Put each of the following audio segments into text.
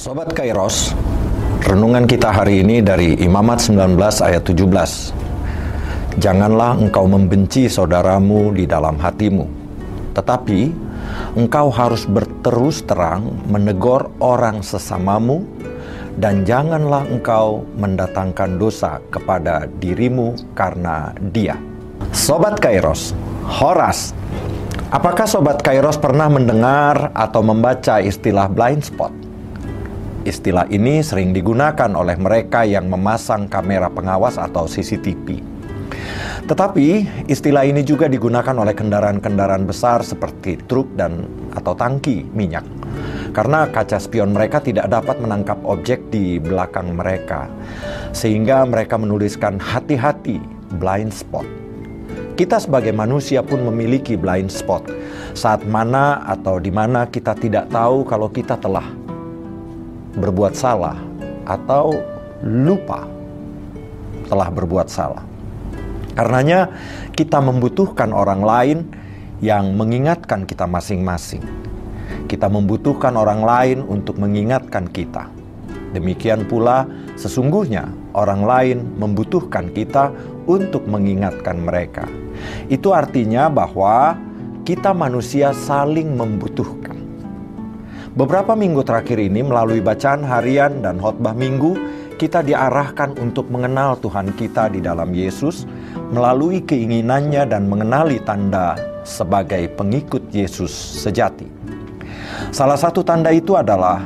Sobat Kairos, renungan kita hari ini dari Imamat 19 ayat 17. Janganlah engkau membenci saudaramu di dalam hatimu, tetapi engkau harus berterus terang menegur orang sesamamu, dan janganlah engkau mendatangkan dosa kepada dirimu karena dia. Sobat Kairos, Horas. Apakah Sobat Kairos pernah mendengar atau membaca istilah blind spot? Istilah ini sering digunakan oleh mereka yang memasang kamera pengawas atau CCTV. Tetapi istilah ini juga digunakan oleh kendaraan-kendaraan besar seperti truk atau tangki minyak. Karena kaca spion mereka tidak dapat menangkap objek di belakang mereka. Sehingga mereka menuliskan hati-hati blind spot. Kita sebagai manusia pun memiliki blind spot. Saat mana atau di mana kita tidak tahu kalau kita telah berbuat salah atau lupa telah berbuat salah. Karenanya kita membutuhkan orang lain yang mengingatkan kita masing-masing. Kita membutuhkan orang lain untuk mengingatkan kita. Demikian pula sesungguhnya orang lain membutuhkan kita untuk mengingatkan mereka. Itu artinya bahwa kita manusia saling membutuhkan. Beberapa minggu terakhir ini melalui bacaan harian dan khotbah minggu, kita diarahkan untuk mengenal Tuhan kita di dalam Yesus melalui keinginannya dan mengenali tanda sebagai pengikut Yesus sejati. Salah satu tanda itu adalah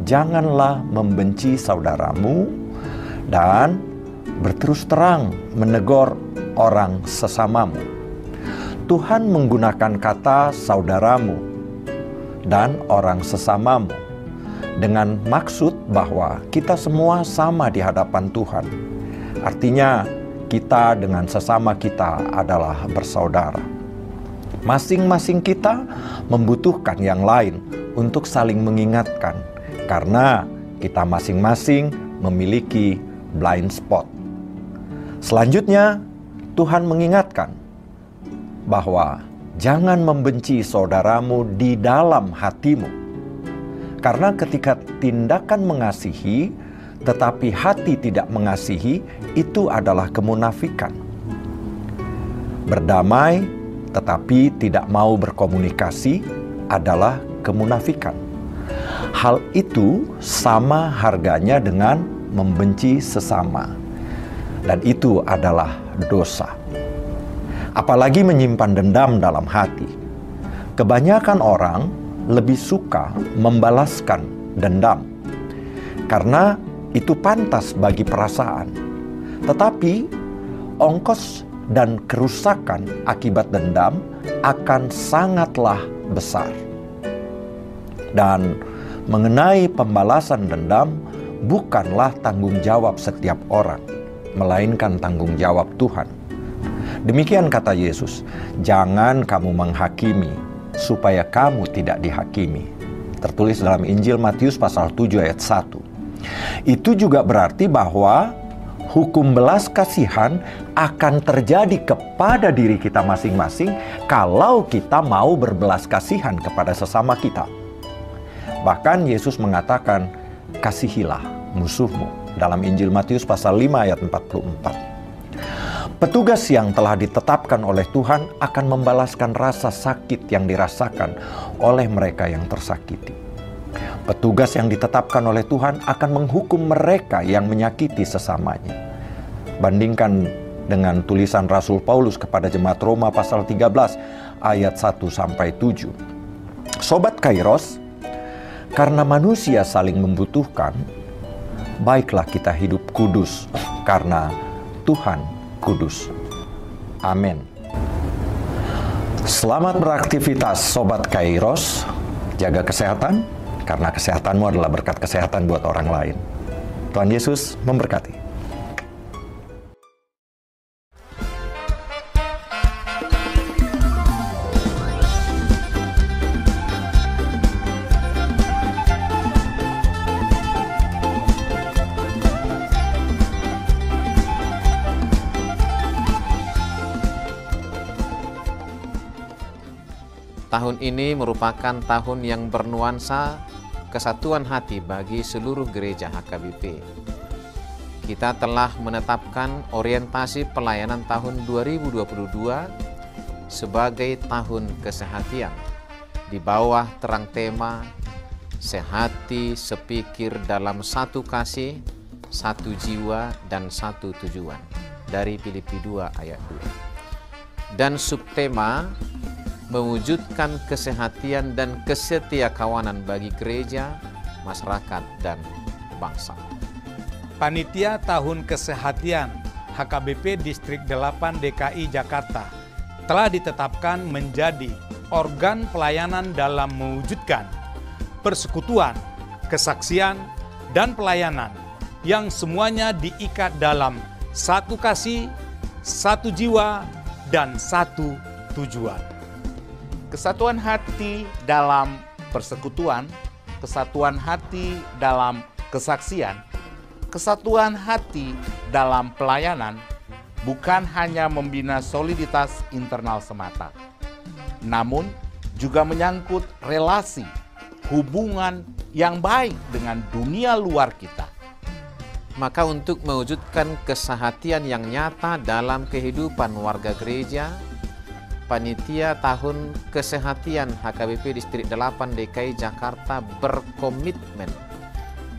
janganlah membenci saudaramu dan berterus terang menegur orang sesamamu. Tuhan menggunakan kata saudaramu dan orang sesamamu dengan maksud bahwa kita semua sama di hadapan Tuhan. Artinya kita dengan sesama kita adalah bersaudara. Masing-masing kita membutuhkan yang lain untuk saling mengingatkan karena kita masing-masing memiliki blind spot. Selanjutnya Tuhan mengingatkan bahwa jangan membenci saudaramu di dalam hatimu. Karena ketika tindakan mengasihi, tetapi hati tidak mengasihi, itu adalah kemunafikan. Berdamai, tetapi tidak mau berkomunikasi, adalah kemunafikan. Hal itu sama harganya dengan membenci sesama. Dan itu adalah dosa. Apalagi menyimpan dendam dalam hati. Kebanyakan orang lebih suka membalaskan dendam karena itu pantas bagi perasaan. Tetapi ongkos dan kerusakan akibat dendam akan sangatlah besar. Dan mengenai pembalasan dendam bukanlah tanggung jawab setiap orang, melainkan tanggung jawab Tuhan. Demikian kata Yesus, jangan kamu menghakimi, supaya kamu tidak dihakimi. Tertulis dalam Injil Matius pasal 7 ayat 1. Itu juga berarti bahwa hukum belas kasihan akan terjadi kepada diri kita masing-masing kalau kita mau berbelas kasihan kepada sesama kita. Bahkan Yesus mengatakan, kasihilah musuhmu dalam Injil Matius pasal 5 ayat 44. Petugas yang telah ditetapkan oleh Tuhan akan membalaskan rasa sakit yang dirasakan oleh mereka yang tersakiti. Petugas yang ditetapkan oleh Tuhan akan menghukum mereka yang menyakiti sesamanya. Bandingkan dengan tulisan Rasul Paulus kepada jemaat Roma pasal 13 ayat 1-7. Sobat Kairos, karena manusia saling membutuhkan, baiklah kita hidup kudus karena Tuhan kudus. Amin. Selamat beraktivitas Sobat Kairos. Jaga kesehatan, karena kesehatanmu adalah berkat kesehatan buat orang lain. Tuhan Yesus memberkati. Tahun ini merupakan tahun yang bernuansa kesatuan hati bagi seluruh gereja HKBP. Kita telah menetapkan orientasi pelayanan tahun 2022 sebagai tahun kesehatian di bawah terang tema sehati sepikir dalam satu kasih, satu jiwa, dan satu tujuan dari Filipi 2 ayat 2. Dan subtema mewujudkan kesehatian dan kesetiakawanan bagi gereja, masyarakat, dan bangsa. Panitia Tahun Kesehatian HKBP Distrik 8 DKI Jakarta telah ditetapkan menjadi organ pelayanan dalam mewujudkan persekutuan, kesaksian, dan pelayanan yang semuanya diikat dalam satu kasih, satu jiwa, dan satu tujuan. Kesatuan hati dalam persekutuan, kesatuan hati dalam kesaksian, kesatuan hati dalam pelayanan bukan hanya membina soliditas internal semata, namun juga menyangkut relasi, hubungan yang baik dengan dunia luar kita. Maka untuk mewujudkan kesehatian yang nyata dalam kehidupan warga gereja, Panitia Tahun Kesehatian HKBP Distrik 8 DKI Jakarta berkomitmen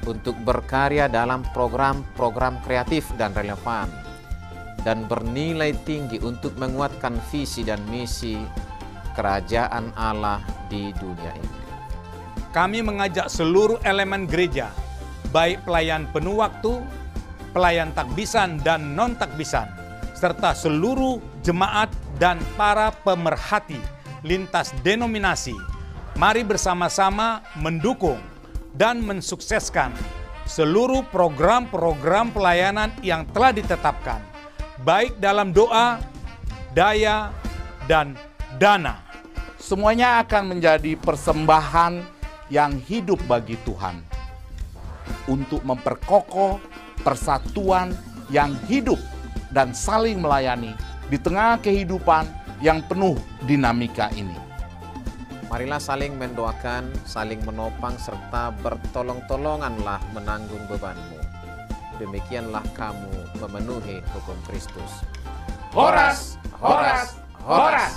untuk berkarya dalam program-program kreatif dan relevan dan bernilai tinggi untuk menguatkan visi dan misi kerajaan Allah di dunia ini. Kami mengajak seluruh elemen gereja, baik pelayan penuh waktu, pelayan takbisan dan non-takbisan, serta seluruh jemaat dan para pemerhati lintas denominasi, mari bersama-sama mendukung dan mensukseskan seluruh program-program pelayanan yang telah ditetapkan, baik dalam doa, daya, dan dana. Semuanya akan menjadi persembahan yang hidup bagi Tuhan untuk memperkokoh persatuan yang hidup dan saling melayani di tengah kehidupan yang penuh dinamika ini. Marilah saling mendoakan, saling menopang, serta bertolong-tolonganlah menanggung bebanmu. Demikianlah kamu memenuhi hukum Kristus. Horas, horas, horas!